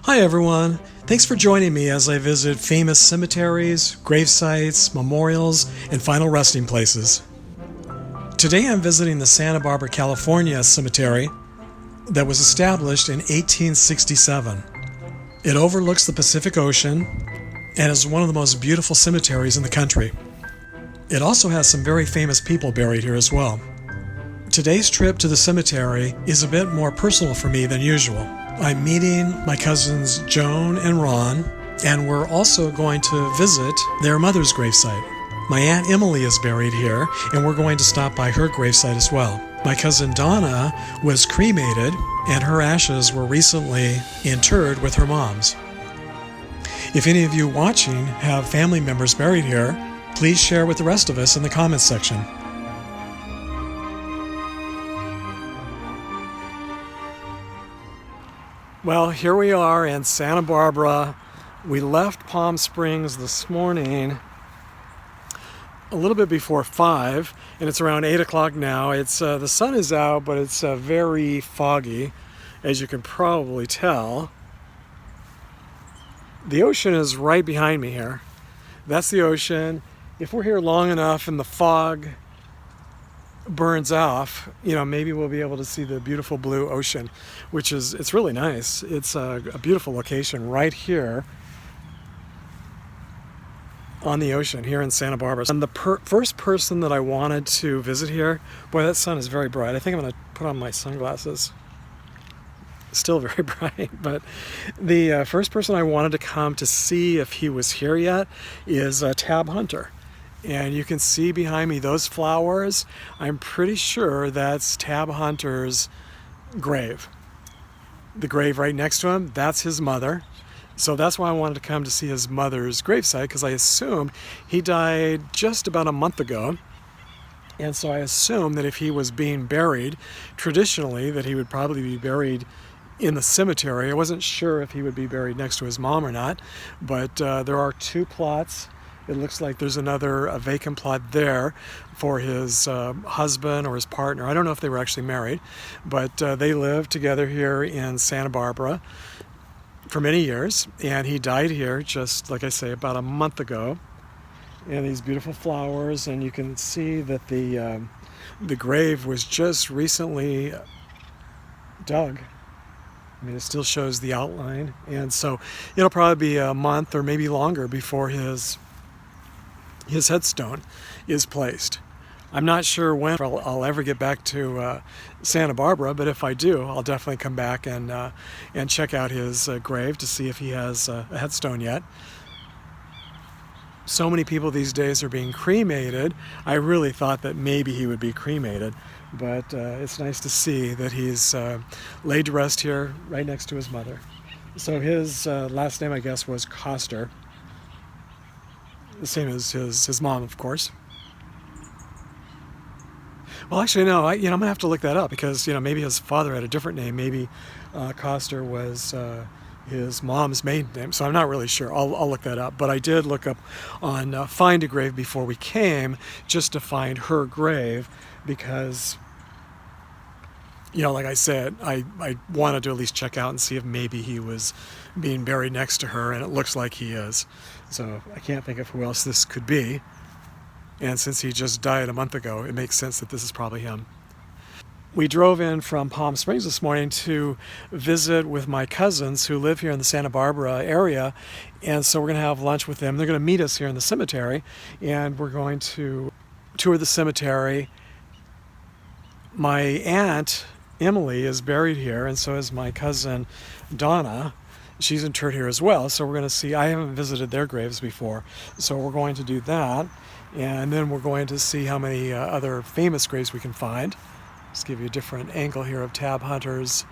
Hi everyone, thanks for joining me as I visit famous cemeteries, grave sites, memorials, and final resting places. Today I'm visiting the Santa Barbara, California cemetery that was established in 1867. It overlooks the Pacific Ocean and is one of the most beautiful cemeteries in the country. It also has some very famous people buried here as well. Today's trip to the cemetery is a bit more personal for me than usual. I'm meeting my cousins Joan and Ron, and we're also going to visit their mother's gravesite. My Aunt Emily is buried here, and we're going to stop by her gravesite as well. My cousin Donna was cremated, and her ashes were recently interred with her mom's. If any of you watching have family members buried here, please share with the rest of us in the comments section. Well, here we are in Santa Barbara. We left Palm Springs this morning a little bit before 5, and it's around 8 o'clock now. It's the sun is out, but it's very foggy, as you can probably tell. The ocean is right behind me here. That's the ocean. If we're here long enough and the fog burns off, maybe we'll be able to see the beautiful blue ocean, it's really nice. It's a beautiful location right here on the ocean here in Santa Barbara. And the first person that I wanted to visit here, boy, that sun is very bright. I think I'm going to put on my sunglasses. Still very bright, but the first person I wanted to come to see if he was here yet is Tab Hunter. And you can see behind me those flowers. I'm pretty sure that's Tab Hunter's grave. The grave right next to him, that's his mother. So that's why I wanted to come to see his mother's gravesite, because I assumed he died just about a month ago. And so I assumed that if he was being buried traditionally, that he would probably be buried in the cemetery. I wasn't sure if he would be buried next to his mom or not, but there are 2 plots. It looks like there's another vacant plot there for his husband or his partner. I don't know if they were actually married, but they lived together here in Santa Barbara for many years, and he died here just, like I say, about a month ago. And these beautiful flowers, and you can see that the grave was just recently dug. I mean, it still shows the outline, and so it'll probably be a month or maybe longer before his headstone is placed. I'm not sure when I'll ever get back to Santa Barbara, but if I do, I'll definitely come back and check out his grave to see if he has a headstone yet. So many people these days are being cremated. I really thought that maybe he would be cremated, but it's nice to see that he's laid to rest here right next to his mother. So his last name, I guess, was Coster. The same as his mom, of course. Well, actually, no. I'm gonna have to look that up, because maybe his father had a different name. Maybe Coster was his mom's maiden name. So I'm not really sure. I'll look that up. But I did look up on Find a Grave before we came, just to find her grave, because like I said, I wanted to at least check out and see if maybe he was being buried next to her, and it looks like he is. So I can't think of who else this could be. And since he just died a month ago, it makes sense that this is probably him. We drove in from Palm Springs this morning to visit with my cousins who live here in the Santa Barbara area. And so we're going to have lunch with them. They're going to meet us here in the cemetery, and we're going to tour the cemetery. My Aunt Emily is buried here, and so is my cousin Donna. She's interred here as well, so we're going to see. I haven't visited their graves before, so we're going to do that, and then we're going to see how many other famous graves we can find. Just give you a different angle here of Tab Hunter's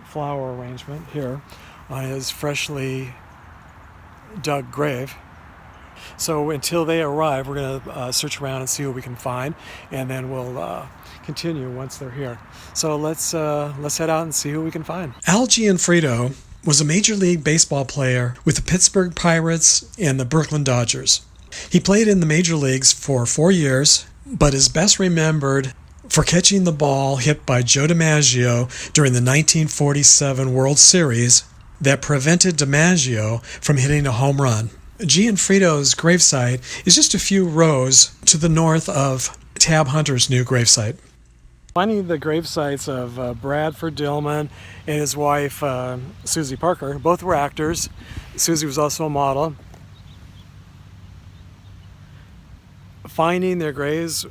flower arrangement here on his freshly dug grave. So until they arrive, we're going to search around and see what we can find, and then we'll continue once they're here. So let's head out and see who we can find. Al Gianfriddo was a Major League Baseball player with the Pittsburgh Pirates and the Brooklyn Dodgers. He played in the major leagues for 4 years, but is best remembered for catching the ball hit by Joe DiMaggio during the 1947 World Series that prevented DiMaggio from hitting a home run. Gianfriddo's gravesite is just a few rows to the north of Tab Hunter's new gravesite. Finding the gravesites of Bradford Dillman and his wife, Suzy Parker. Both were actors. Suzy was also a model. Finding their graves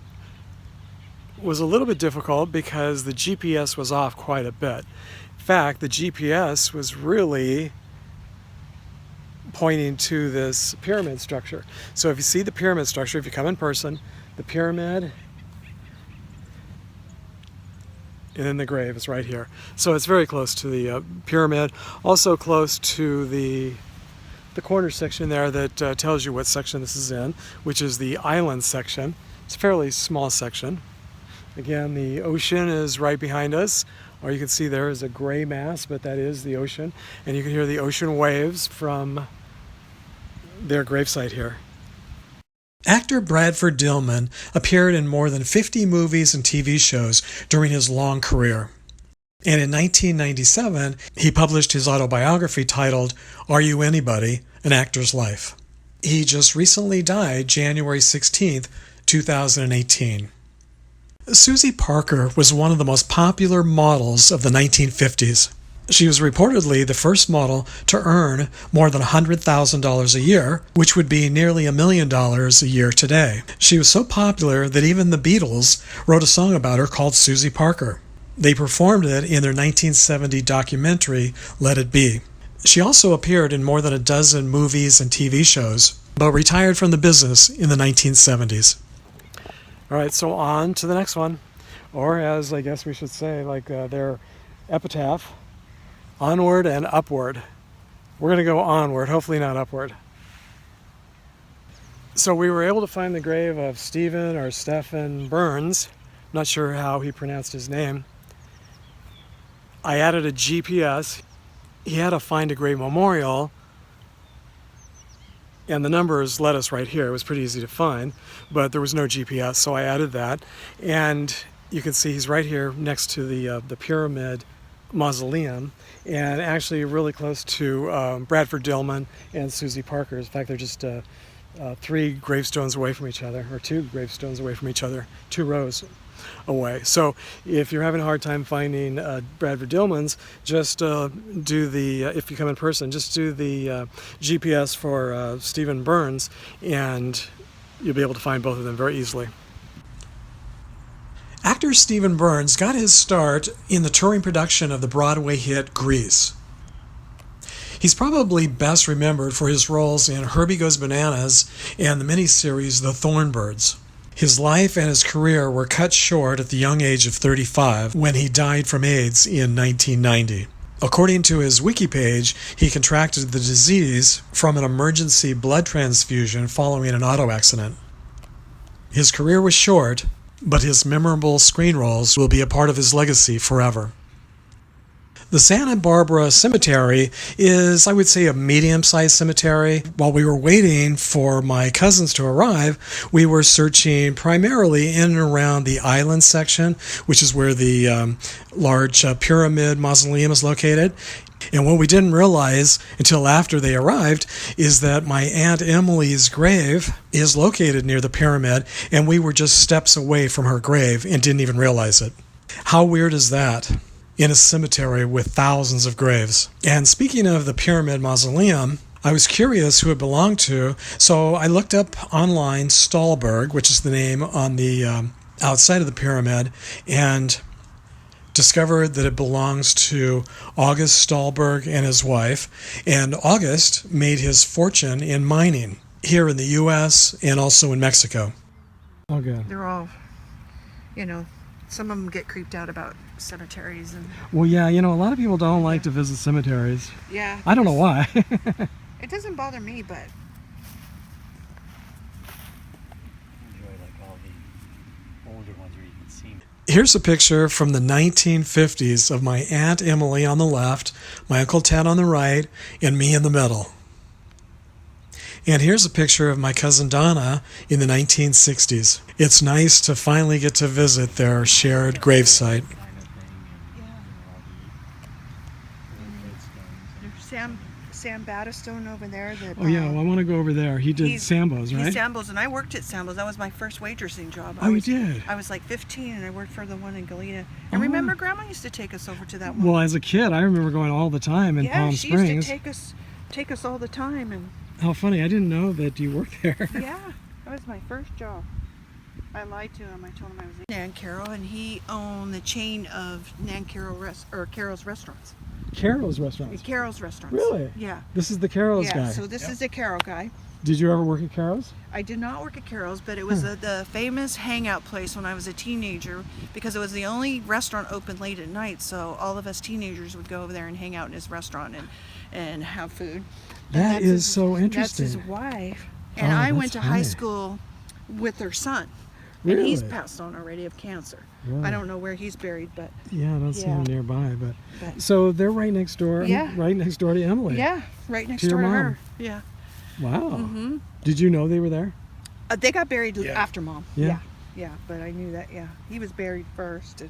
was a little bit difficult because the GPS was off quite a bit. In fact, the GPS was really pointing to this pyramid structure. So if you see the pyramid structure, if you come in person, the pyramid, and then the grave is right here. So it's very close to the pyramid, also close to the corner section there that tells you what section this is in, which is the island section. It's a fairly small section. Again, the ocean is right behind us. Or you can see there is a gray mass, but that is the ocean. And you can hear the ocean waves from their gravesite here. Actor Bradford Dillman appeared in more than 50 movies and TV shows during his long career. And in 1997, he published his autobiography titled, Are You Anybody? An Actor's Life. He just recently died January 16th, 2018. Suzy Parker was one of the most popular models of the 1950s. She was reportedly the first model to earn more than $100,000 a year, which would be nearly $1 million a year today. She was so popular that even the Beatles wrote a song about her called Suzy Parker. They performed it in their 1970 documentary, Let It Be. She also appeared in more than a dozen movies and TV shows, but retired from the business in the 1970s. All right, so on to the next one, or as I guess we should say, like their epitaph, onward and upward. We're going to go onward, hopefully not upward. So we were able to find the grave of Stephan Burns. I'm not sure how he pronounced his name. I added a GPS. He had a Find a Grave memorial, and the numbers led us right here. It was pretty easy to find, but there was no GPS, so I added that. And you can see he's right here next to the pyramid mausoleum, and actually really close to Bradford Dillman and Suzy Parker. In fact, they're just 3 gravestones away from each other, or 2 gravestones away from each other, 2 rows away. So if you're having a hard time finding Bradford Dillman's, just do the, if you come in person, just do the GPS for Stephan Burns, and you'll be able to find both of them very easily. Actor Stephan Burns got his start in the touring production of the Broadway hit Grease. He's probably best remembered for his roles in Herbie Goes Bananas and the miniseries The Thornbirds. His life and his career were cut short at the young age of 35 when he died from AIDS in 1990. According to his wiki page, he contracted the disease from an emergency blood transfusion following an auto accident. His career was short, but his memorable screen roles will be a part of his legacy forever. The Santa Barbara Cemetery is, I would say, a medium-sized cemetery. While we were waiting for my cousins to arrive, we were searching primarily in and around the island section, which is where the large pyramid mausoleum is located. And what we didn't realize until after they arrived is that my Aunt Emily's grave is located near the pyramid, and we were just steps away from her grave and didn't even realize it. How weird is that? In a cemetery with thousands of graves. And speaking of the pyramid mausoleum, I was curious who it belonged to, so I looked up online Sahlberg, which is the name on the outside of the pyramid, and discovered that it belongs to August Sahlberg and his wife. And August made his fortune in mining here in the U.S. and also in Mexico. Okay. They're all, some of them get creeped out about cemeteries. Well, yeah, a lot of people don't like to visit cemeteries. Yeah. I don't know why. It doesn't bother me, but... Here's a picture from the 1950s of my Aunt Emily on the left, my Uncle Ted on the right, and me in the middle. And here's a picture of my cousin Donna in the 1960s. It's nice to finally get to visit their shared gravesite. There's Sam Battistone over there. That, Oh yeah, well, I want to go over there. He did Sambos, right? He's Sambos, and I worked at Sambos. That was my first waitressing job. You did? I was like 15, and I worked for the one in Galena. And remember, Grandma used to take us over to that one. Well, as a kid, I remember going all the time in Palm Springs. Yeah, she used to take us all the time. And how funny! I didn't know that you worked there. Yeah, that was my first job. I lied to him. I told him I was Nancarrow, and he owned the chain of Carrows restaurants. Carrows restaurants? Carrows restaurants. Really? Yeah. This is the Carrows guy? Yeah, so this is the Carrow guy. Did you ever work at Carrows? I did not work at Carrows, but it was the famous hangout place when I was a teenager, because it was the only restaurant open late at night, so all of us teenagers would go over there and hang out in his restaurant and have food. That is so interesting. That's his wife. And I went to high school with her son. Really? And he's passed on already of cancer. Really? I don't know where he's buried, but yeah, I don't see him nearby. But so they're right next door. Yeah. Right next door to Emily. Yeah, right next to door your to mom. her. Yeah. Wow. Mm-hmm. Did you know they were there? They got buried after Mom. Yeah. Yeah, but I knew that. Yeah, he was buried first.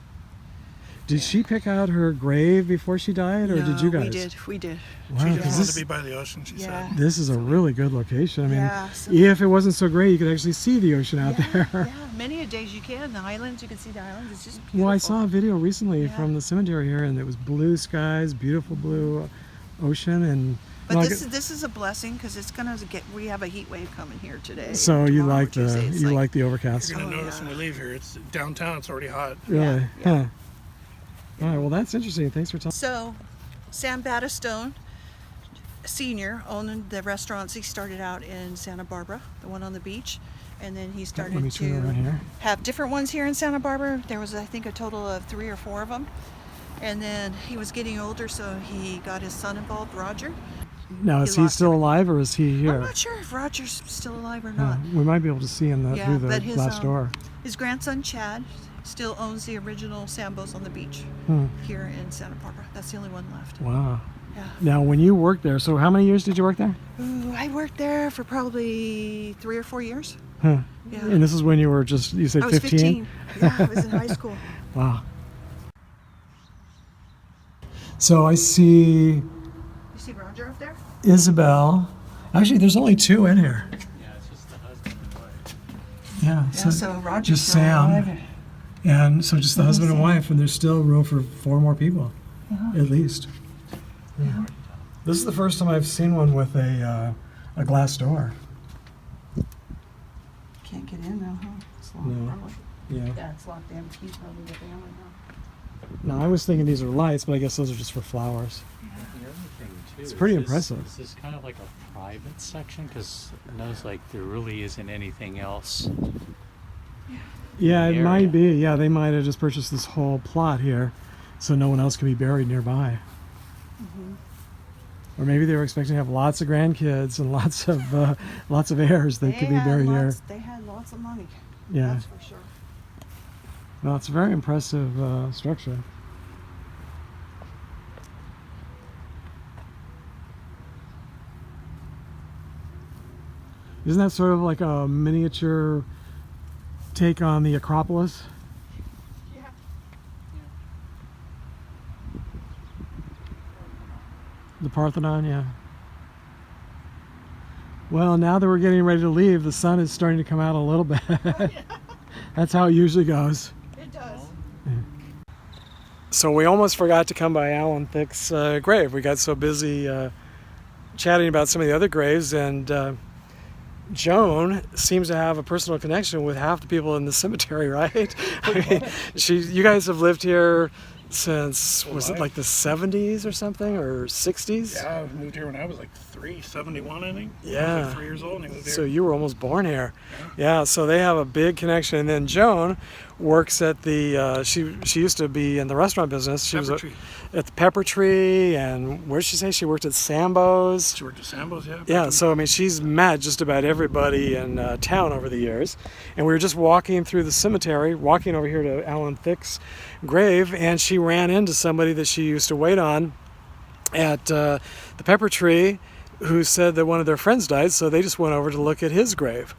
Did she pick out her grave before she died, or did you guys? We did. Wow, she just wanted to be by the ocean, she said. This is a really good location. I mean, if it wasn't so great, you could actually see the ocean out there. Yeah, many a days you can. The islands, you can see the islands. It's just beautiful. Well, I saw a video recently from the cemetery here, and it was blue skies, beautiful blue ocean, and. But this is a blessing, because it's gonna we have a heat wave coming here today. So you like Tuesday. like the overcast. You're gonna notice when we leave here, it's downtown. It's already hot. Really? Yeah. Huh. All right. Well, that's interesting. Thanks for telling. So, Sam Battistone, Senior, owned the restaurants. He started out in Santa Barbara, the one on the beach, and then he started to have different ones here in Santa Barbara. There was, I think, a total of 3 or 4 of them. And then he was getting older, so he got his son involved, Roger. Now, is he still alive, or is he here? I'm not sure if Roger's still alive or not. We might be able to see him through the glass door. His grandson, Chad, still owns the original Sambos on the beach here in Santa Barbara. That's the only one left. Wow. Yeah. Now, when you worked there, so how many years did you work there? Ooh, I worked there for probably 3 or 4 years. Huh. Yeah. And this is when you were you said 15? I was 15. Yeah, I was in high school. Wow. So I see... You see Roger up there? Isabel. Actually, there's only 2 in here. Yeah, it's just the husband and wife. Yeah, So Roger's just still Sam. alive. And so just the husband and wife, and there's still room for 4 more people, at least. Yeah. This is the first time I've seen one with a glass door. Can't get in though, huh? It's locked, No. probably. Yeah. Yeah, it's locked. They have a key probably with the family now. No, I was thinking these are lights, but I guess those are just for flowers. The other thing too, It's pretty is impressive. This is kind of like a private section, because it knows like there really isn't anything else. Yeah, it area. might be. Yeah, they might have just purchased this whole plot here, so no one else can be buried nearby. Or maybe they were expecting to have lots of grandkids and lots of heirs that could be buried here. They had lots of money. Yeah. That's for sure. Well, it's a very impressive structure. Isn't that sort of like a miniature take on the Acropolis? Yeah. The Parthenon, yeah. Well, now that we're getting ready to leave, the sun is starting to come out a little bit. That's how it usually goes. It does. So we almost forgot to come by Alan Thicke's grave. We got so busy chatting about some of the other graves, and Joan seems to have a personal connection with half the people in the cemetery, right? I mean, you guys have lived here since, was it like the 70s or something, or 60s? Yeah, I moved here when I was like 71, I think. I Yeah. was like 3 years old and I moved here. So you were almost born here. Yeah, so they have a big connection. And then Joan works at the, she used to be in the restaurant business. She Pepper was Tree. at the Pepper Tree, and where did she say? She worked at Sambos. She worked at Sambos, yeah. Yeah, so I mean, she's met just about everybody in town over the years. And we were just walking through the cemetery, walking over here to Alan Thicke's grave, and she ran into somebody that she used to wait on at the Pepper Tree, who said that one of their friends died, so they just went over to look at his grave.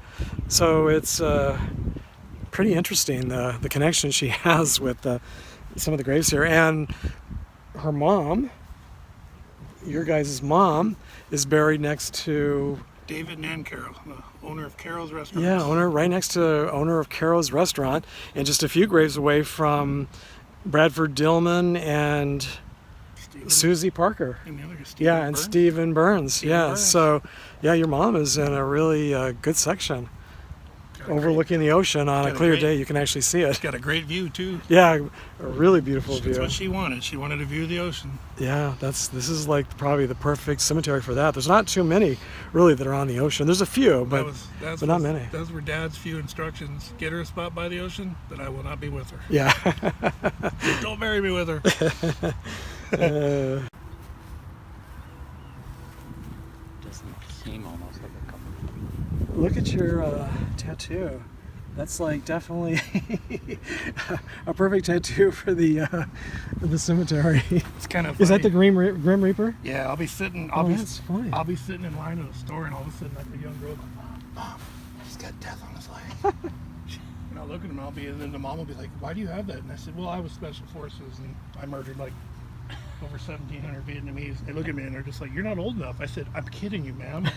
So it's pretty interesting, the connection she has with some of the graves here. And her mom, your guys' mom, is buried next to... David Nancarrow, the owner of Carrows restaurant. Yeah, right next to owner of Carrows restaurant, and just a few graves away from Bradford Dillman and Suzy Parker. And the other is Stephan Burns. Burns. So your mom is in a really good section, overlooking the ocean on a clear day. You can actually see it. Got a great view too. Yeah, a really beautiful view. That's what she wanted. She wanted a view of the ocean. Yeah, this is like probably the perfect cemetery for that. There's not too many really that are on the ocean. There's a few, but not many. Those were Dad's few instructions. Get her a spot by the ocean, then I will not be with her. Yeah. Don't marry me with her. Doesn't seem almost like a couple. Look at your tattoo. That's like definitely a perfect tattoo for the cemetery. It's kind of funny. Is that the Grim Reaper? Yeah, I'll be sitting. That's funny. I'll be sitting in line at a store, and all of a sudden, like a young girl, Mom, he's got death on his leg. And I'll look at him, and then the mom will be like, "Why do you have that?" And I said, "Well, I was special forces, and I murdered like over 1,700 Vietnamese." They look at me and they're just like, "You're not old enough." I said, "I'm kidding you, ma'am."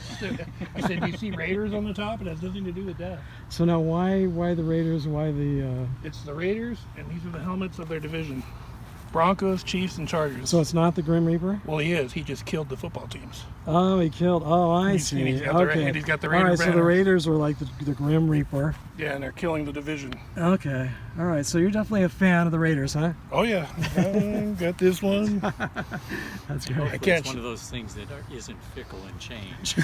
I said, "Do you see Raiders on the top? It has nothing to do with death." So now, why the Raiders? Why the? It's the Raiders, and these are the helmets of their division: Broncos, Chiefs, and Chargers. So it's not the Grim Reaper? Well, he is. He just killed the football teams. Oh, he killed. Oh, I see. And he's got Okay. he's got the All Raider right, so the banner. Raiders were like the Grim Reaper. Yeah, and they're killing the division. Okay. All right. So you're definitely a fan of the Raiders, huh? Oh yeah, got this one. That's great. I can't. It's one of those things that isn't fickle and change.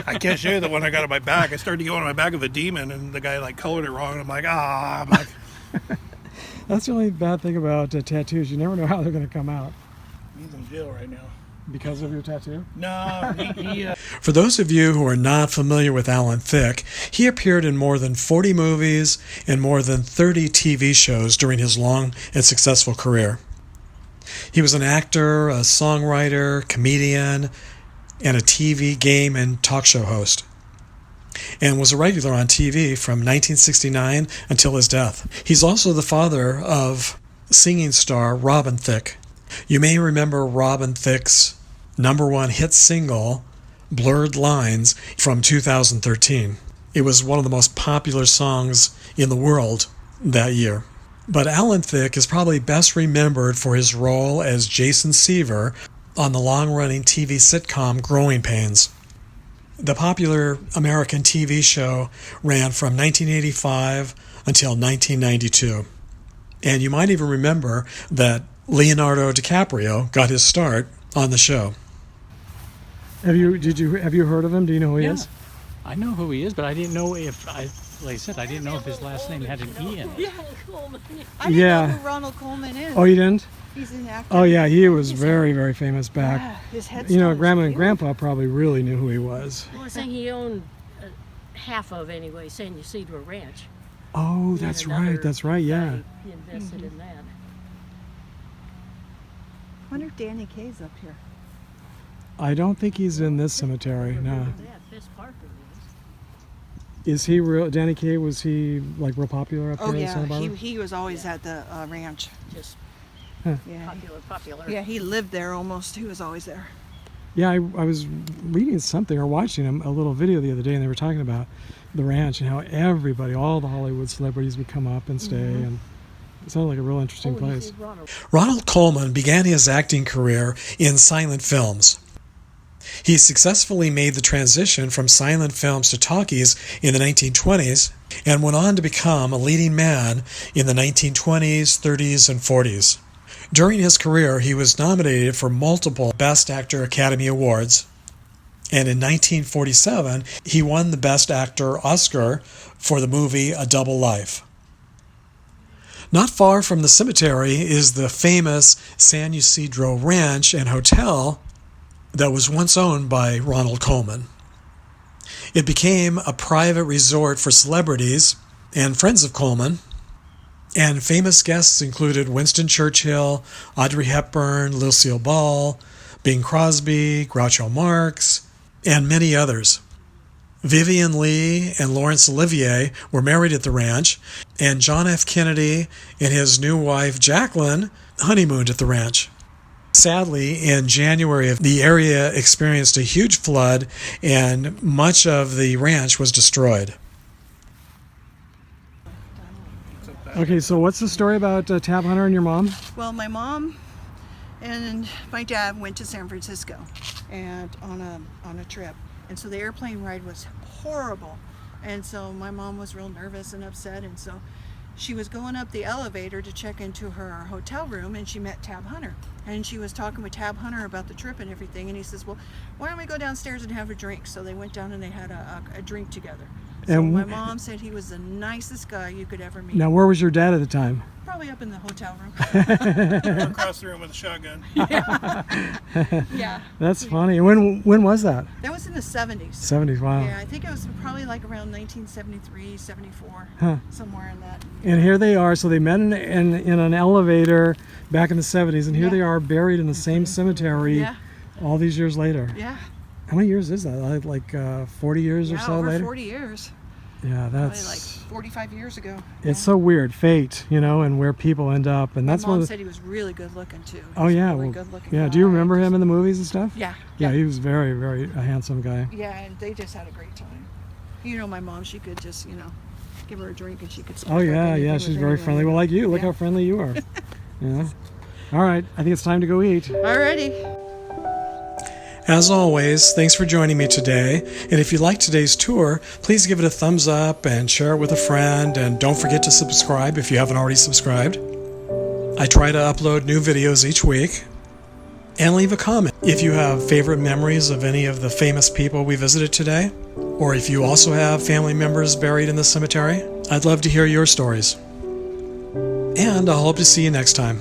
I can't show you the one I got on my back. I started to go on my back of a demon, and the guy like colored it wrong. And I'm like, I'm like, That's the only bad thing about tattoos. You never know how they're going to come out. he's in jail right now. Because of your tattoo? No, he For those of you who are not familiar with Alan Thicke, he appeared in more than 40 movies and more than 30 TV shows during his long and successful career. He was an actor, a songwriter, comedian, and a TV, game, and talk show host, and was a regular on TV from 1969 until his death. He's also the father of singing star Robin Thicke. You may remember Robin Thicke's #1 hit single, Blurred Lines, from 2013. It was one of the most popular songs in the world that year. But Alan Thicke is probably best remembered for his role as Jason Seaver on the long-running TV sitcom Growing Pains. The popular American TV show ran from 1985 until 1992. And you might even remember that Leonardo DiCaprio got his start on the show. Have you heard of him? Do you know who he is? I know who he is, but I didn't know like I said, I didn't know if his last name had an E in it. I didn't know who Ronald Coleman is. Oh, you didn't? He's an actor. Oh yeah, he was very, very famous back. Yeah, his headstone. You know, Grandma and Grandpa probably really knew who he was. Well, I think he owned half of, anyway, San Ysidro Ranch. Oh, that's right. That's right. Yeah. He invested in that. I wonder if Danny Kaye's up here. I don't think he's in this cemetery. No. Yeah, Fitz Parker is. Is he real? Danny Kaye, was he like real popular up Oh here in yeah, Santa Barbara? he was always at the ranch. Just Yeah. popular. Yeah, he lived there almost. He was always there. Yeah, I was reading something or watching a little video the other day, and they were talking about the ranch and how everybody, all the Hollywood celebrities, would come up and stay, and it sounded like a real interesting place. Ronald Coleman began his acting career in silent films. He successfully made the transition from silent films to talkies in the 1920s and went on to become a leading man in the 1920s, 30s, and 40s. During his career, he was nominated for multiple Best Actor Academy Awards, and in 1947, he won the Best Actor Oscar for the movie A Double Life. Not far from the cemetery is the famous San Ysidro Ranch and Hotel that was once owned by Ronald Coleman. It became a private resort for celebrities and friends of Coleman, and famous guests included Winston Churchill, Audrey Hepburn, Lucille Ball, Bing Crosby, Groucho Marx, and many others. Vivian Lee and Lawrence Olivier were married at the ranch, and John F. Kennedy and his new wife Jacqueline honeymooned at the ranch. Sadly, in January, the area experienced a huge flood, and much of the ranch was destroyed. Okay, so what's the story about Tab Hunter and your mom? Well, my mom and my dad went to San Francisco and on a trip, and so the airplane ride was horrible, and so my mom was real nervous and upset, and so she was going up the elevator to check into her hotel room, and she met Tab Hunter, and she was talking with Tab Hunter about the trip and everything, and he says, well, why don't we go downstairs and have a drink? So they went down and they had a drink together. So And my mom said he was the nicest guy you could ever meet. Now, where was your dad at the time? Probably up in the hotel room. Across the room with a shotgun. Yeah. That's funny. When was that? That was in the 70s. 70s, wow. Yeah, I think it was probably like around 1973, 74, somewhere in that. And here they are. So they met in an elevator back in the 70s, and here Yeah. they are buried in the same cemetery Yeah. all these years later. Yeah. How many years is that? Like 40 years or Yeah, so over later? 40 years. Yeah, Probably that's... like 45 years ago. It's so weird, fate, and where people end up. And My that's mom one of the... said he was really good looking too. He Oh, was a yeah. really Well, good looking yeah, guy. do you remember him in the movies and stuff? Yeah. Yeah, he was very, very a handsome guy. Yeah, and they just had a great time. My mom, she could just, give her a drink and she could speak Oh, like yeah, anything yeah, with she's very anyone. friendly. Well, like you. Look Yeah. how friendly you are. Yeah. All right, I think it's time to go eat. Alrighty. As always, thanks for joining me today. And if you liked today's tour, please give it a thumbs up and share it with a friend. And don't forget to subscribe if you haven't already subscribed. I try to upload new videos each week. And leave a comment if you have favorite memories of any of the famous people we visited today, or if you also have family members buried in the cemetery. I'd love to hear your stories. And I'll hope to see you next time.